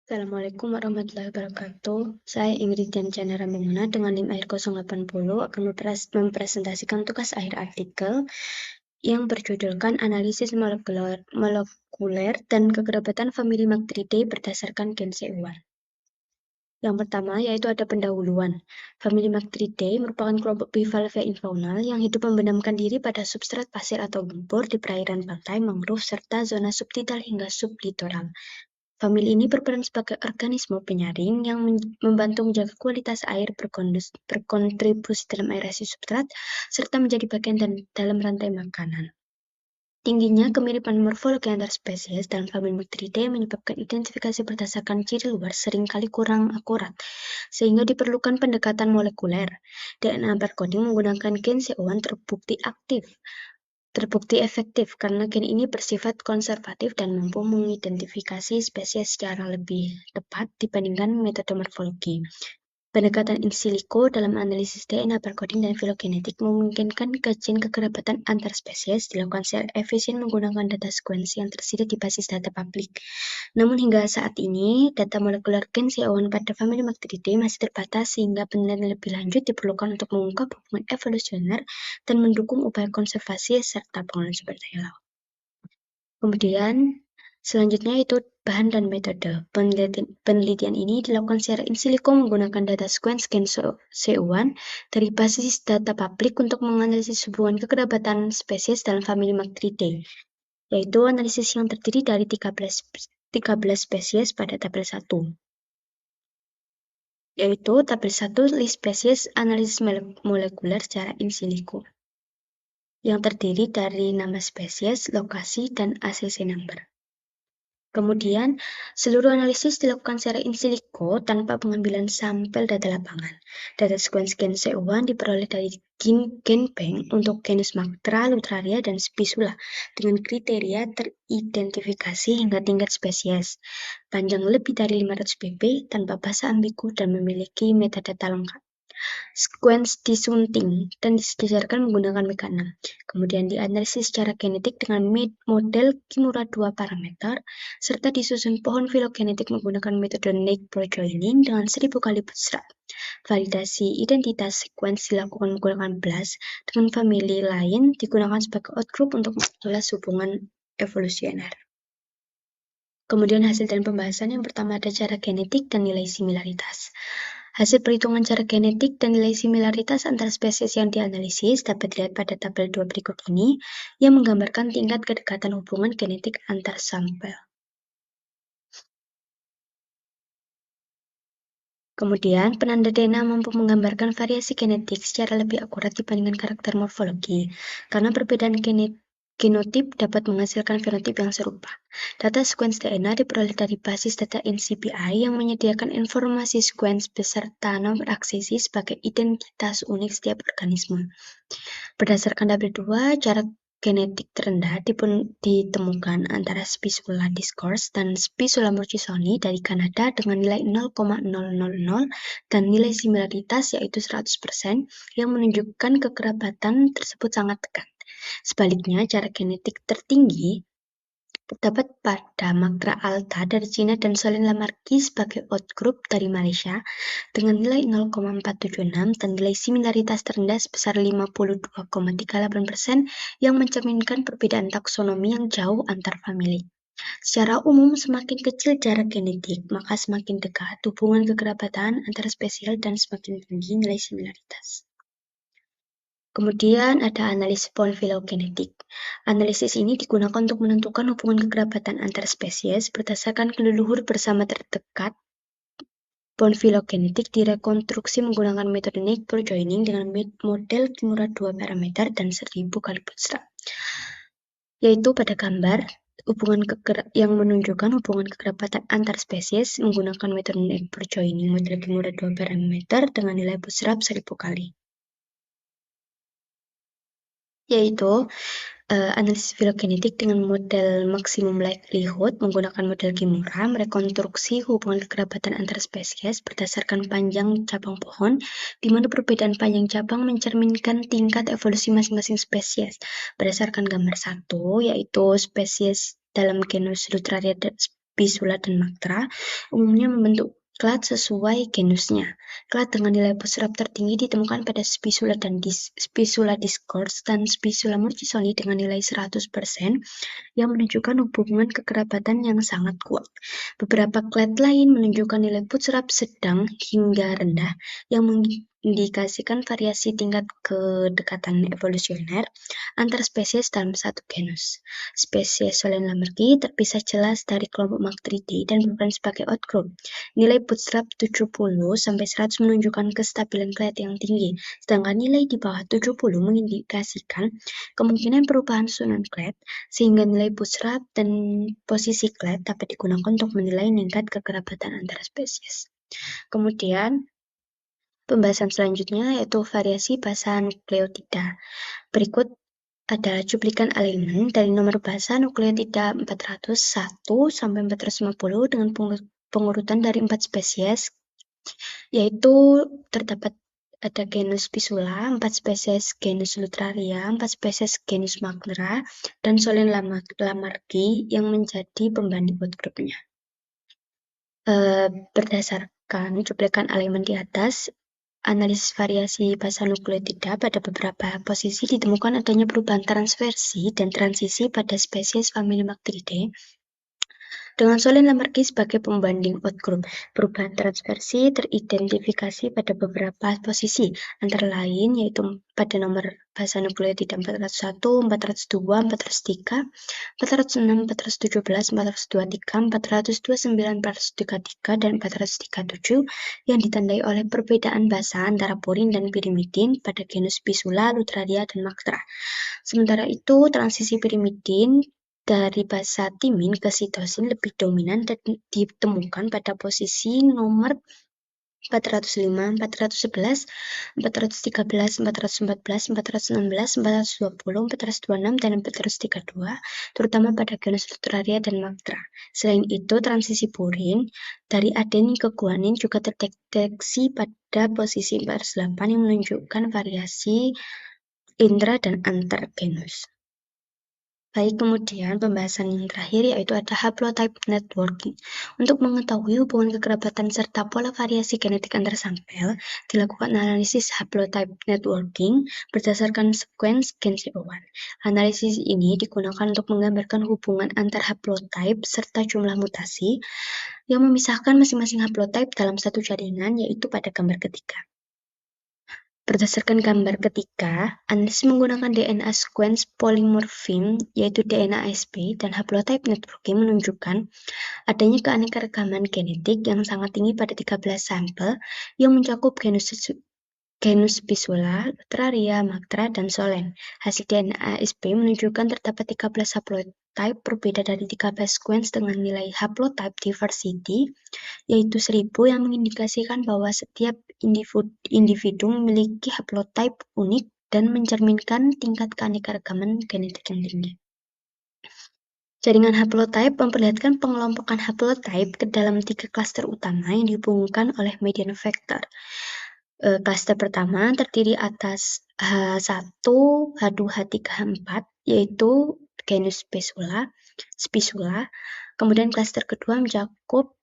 Assalamualaikum warahmatullahi wabarakatuh. Saya Ingrid Dianjana Ramenguna dengan NIM akhir 080 akan mempresentasikan tugas akhir artikel yang berjudulkan Analisis Molekuler dan Kekerabatan Famili Bacteridae berdasarkan gen C1. Yang pertama yaitu ada pendahuluan. Famili Bacteridae merupakan kelompok bivalvia infaunal yang hidup membenamkan diri pada substrat pasir atau lumpur di perairan pantai, mangrove, serta zona subtidal hingga sublitoral. Famili ini berperan sebagai organisme penyaring yang membantu menjaga kualitas air, berkontribusi dalam aerasi substrat, serta menjadi bagian dalam rantai makanan. Tingginya kemiripan morfologi antar spesies dalam famili Bacteridae menyebabkan identifikasi berdasarkan ciri luar seringkali kurang akurat, sehingga diperlukan pendekatan molekuler. DNA barcoding menggunakan gen C1 terbukti efektif karena gen ini bersifat konservatif dan mampu mengidentifikasi spesies secara lebih tepat dibandingkan metode morfologi. Pendekatan in silico dalam analisis DNA barcoding dan filogenetik memungkinkan kajian kekerabatan antar spesies dilakukan secara efisien menggunakan data sekuensi yang tersedia di basis data publik. Namun hingga saat ini, data molekuler gen C1 pada famili Bacteridae masih terbatas sehingga penelitian lebih lanjut diperlukan untuk mengungkap hubungan evolusioner dan mendukung upaya konservasi serta pengelolaan sumber daya laut. Kemudian, selanjutnya itu bahan dan metode. Penelitian ini dilakukan secara in silico menggunakan data sequence gen C1 dari basis data publik untuk menganalisis hubungan kekerabatan spesies dalam famili Bacteridae, yaitu analisis yang terdiri dari 13 spesies pada tabel 1. Yaitu tabel 1 list spesies analisis molekuler secara in silico, yang terdiri dari nama spesies, lokasi, dan ACC number. Kemudian, seluruh analisis dilakukan secara in silico tanpa pengambilan sampel data lapangan. Data sequence gen C1 diperoleh dari gen bank untuk genus Mactra, Lutraria, dan Spisula dengan kriteria teridentifikasi hingga tingkat spesies, panjang lebih dari 500 pp, tanpa bahasa ambigu, dan memiliki metadata lengkap. Sequence disunting dan disesuaikan menggunakan WK6. Kemudian dianalisis secara genetik dengan model Kimura 2 parameter, serta disusun pohon filogenetik menggunakan metode Naive projoining dengan 1000 kali bootstrap. Validasi identitas sequence dilakukan menggunakan BLAST dengan famili lain digunakan sebagai outgroup untuk menjelas hubungan evolusioner. Kemudian hasil dan pembahasan yang pertama ada cara genetik dan nilai similaritas. Hasil perhitungan cara genetik dan nilai similaritas antar spesies yang dianalisis dapat dilihat pada tabel 2 berikut ini yang menggambarkan tingkat kedekatan hubungan genetik antar sampel. Kemudian, penanda DNA mampu menggambarkan variasi genetik secara lebih akurat dibandingkan karakter morfologi, karena perbedaan genotip dapat menghasilkan fenotip yang serupa. Data sequence DNA diperoleh dari basis data NCBI yang menyediakan informasi sequence beserta nomor aksesi sebagai identitas unik setiap organisme. Berdasarkan tabel 2, jarak genetik terendah ditemukan antara Spisula discourse dan Spisula murchisoni dari Kanada dengan nilai 0,000 dan nilai similaritas yaitu 100% yang menunjukkan kekerabatan tersebut sangat dekat. Sebaliknya, jarak genetik tertinggi terdapat pada Mactra alta dari Cina dan Solen Lamarcky sebagai outgroup dari Malaysia dengan nilai 0,476 dan nilai similaritas terendah sebesar 52,38% yang mencerminkan perbedaan taksonomi yang jauh antar famili. Secara umum, semakin kecil jarak genetik, maka semakin dekat hubungan kekerabatan antar spesies dan semakin tinggi nilai similaritas. Kemudian ada analisis pohon filogenetik. Analisis ini digunakan untuk menentukan hubungan kekerabatan antar spesies berdasarkan leluhur bersama terdekat. Pohon filogenetik direkonstruksi menggunakan metode Naive projoining dengan model Kimura 2 parameter dan 1000 kali bootstrap. Yaitu pada gambar yang menunjukkan hubungan kekerabatan antar spesies menggunakan metode Naive projoining model Kimura 2 parameter dengan nilai bootstrap 1000 kali. Yaitu analisis filogenetik dengan model maksimum likelihood menggunakan model Kimura merekonstruksi hubungan kekerabatan antar spesies berdasarkan panjang cabang pohon, di mana perbedaan panjang cabang mencerminkan tingkat evolusi masing-masing spesies. Berdasarkan gambar 1, yaitu spesies dalam genus Lutraria Spisula dan Mactra umumnya membentuk klat sesuai genusnya. Klat dengan nilai bootstrap tertinggi ditemukan pada Spisula discourse dan Spisula murchisoni dengan nilai 100% yang menunjukkan hubungan kekerabatan yang sangat kuat. Beberapa klat lain menunjukkan nilai bootstrap sedang hingga rendah yang mengindikasikan variasi tingkat kedekatan evolusioner antar spesies dalam satu genus. Spesies Solen lamerki terpisah jelas dari kelompok Mactridae dan bukan sebagai outgroup. Nilai bootstrap 70-100 menunjukkan kestabilan klat yang tinggi, sedangkan nilai di bawah 70 mengindikasikan kemungkinan perubahan susunan klat, sehingga nilai bootstrap dan posisi klat dapat digunakan untuk menilai tingkat kekerabatan antar spesies. Kemudian, pembahasan selanjutnya yaitu variasi basa nukleotida. Berikut adalah cuplikan elemen dari nomor basa nukleotida 401 sampai 450 dengan pengurutan dari 4 spesies, yaitu terdapat ada genus Spisula, 4 spesies genus Lutraria, 4 spesies genus Mactra, dan Solen lamarki yang menjadi pembanding outgroup-nya. Berdasarkan cuplikan elemen di atas, analisis variasi basa nukleotida pada beberapa posisi ditemukan adanya perubahan transversi dan transisi pada spesies famili Mactridae dengan Solen lamarki sebagai pembanding outgroup. Perubahan transversi teridentifikasi pada beberapa posisi, antara lain yaitu pada nomor basa nukleotida 401, 402, 403, 406, 417, 423, 429, 433, dan 437 yang ditandai oleh perbedaan basa antara porin dan pirimidin pada genus Spisula, Lutraria, dan Mactra. Sementara itu, transisi pirimidin dari basa timin ke sitosin lebih dominan dan ditemukan pada posisi nomor 405, 411, 413, 414, 416, 420, 426, dan 432, terutama pada genus Lutraria dan Mactra. Selain itu, transisi purin dari adenin ke guanin juga terdeteksi pada posisi 408 yang menunjukkan variasi intra dan antar genus. Baik, kemudian pembahasan yang terakhir yaitu ada haplotype networking. Untuk mengetahui hubungan kekerabatan serta pola variasi genetik antar sampel, dilakukan analisis haplotype networking berdasarkan sequence gen CO1. Analisis ini digunakan untuk menggambarkan hubungan antar haplotype serta jumlah mutasi yang memisahkan masing-masing haplotype dalam satu jaringan, yaitu pada gambar ketiga. Berdasarkan gambar ketiga, analisis menggunakan DNA sequence polymorphism, yaitu DNA ASP, dan haplotype networking menunjukkan adanya keanekaragaman genetik yang sangat tinggi pada 13 sampel yang mencakup genus Spisula, Lutraria, Mactra, dan Solen. Hasil DNA ASP menunjukkan terdapat 13 haplotype berbeda dari 13 sequence dengan nilai haplotype diversity yaitu 1000 yang mengindikasikan bahwa setiap individu memiliki haplotype unik dan mencerminkan tingkat keanekaragaman genetik yang tinggi. Jaringan haplotype memperlihatkan pengelompokan haplotype ke dalam 3 klaster utama yang dihubungkan oleh median vektor. Klaster pertama terdiri atas H1, H2, H3, H4, yaitu genus Spisula. Kemudian klaster kedua mencakup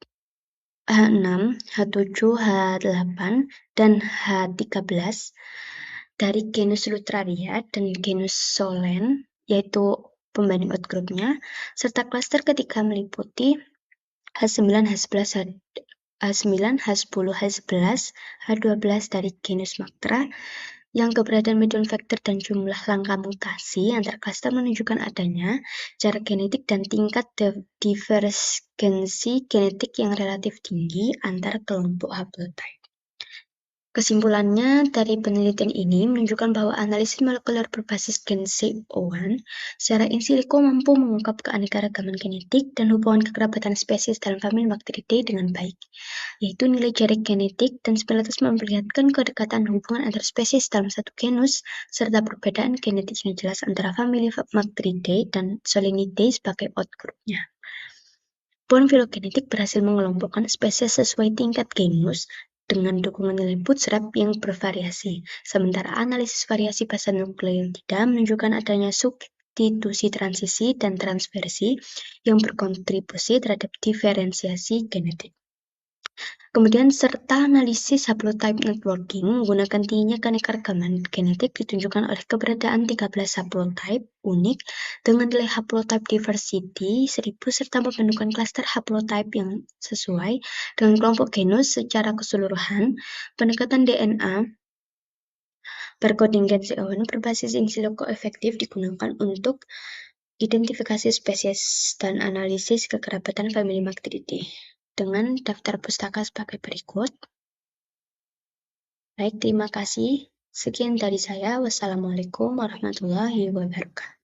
H6, H7, H8, dan H13 dari genus Lutraria dan genus Solen, yaitu pembanding outgroup-nya, serta klaster ketiga meliputi H9, H11, H9, H10, H11, H12 dari genus Mactra, yang keberadaan median vektor dan jumlah langkah mutasi antar klaster menunjukkan adanya jarak genetik dan tingkat divergensi genetik yang relatif tinggi antar kelompok haplotype. Kesimpulannya dari penelitian ini menunjukkan bahwa analisis molekuler berbasis gen CO1 secara in silico mampu mengungkap keanekaragaman genetik dan hubungan kekerabatan spesies dalam famili Mactridae dengan baik, yaitu nilai jarak genetik dan similaritas memperlihatkan kedekatan hubungan antar spesies dalam satu genus serta perbedaan genetik yang jelas antara famili Mactridae dan Solenidae sebagai outgroup-nya. Pohon filogenetik berhasil mengelompokkan spesies sesuai tingkat genus dengan dukungan nilai bootstrap yang bervariasi, sementara analisis variasi basa nukleotida menunjukkan adanya substitusi transisi dan transversi yang berkontribusi terhadap diferensiasi genetik. Kemudian serta analisis haplotype networking menggunakan tingginya keanekaragaman genetik ditunjukkan oleh keberadaan 13 haplotype unik dengan nilai haplotype diversity 1000 serta pembentukan klaster haplotype yang sesuai dengan kelompok genus secara keseluruhan. Pendekatan DNA berkontingensi awan berbasis in silico efektif digunakan untuk identifikasi spesies dan analisis kekerabatan famili Bacteridae dengan daftar pustaka sebagai berikut. Baik, terima kasih. Sekian dari saya. Wassalamualaikum warahmatullahi wabarakatuh.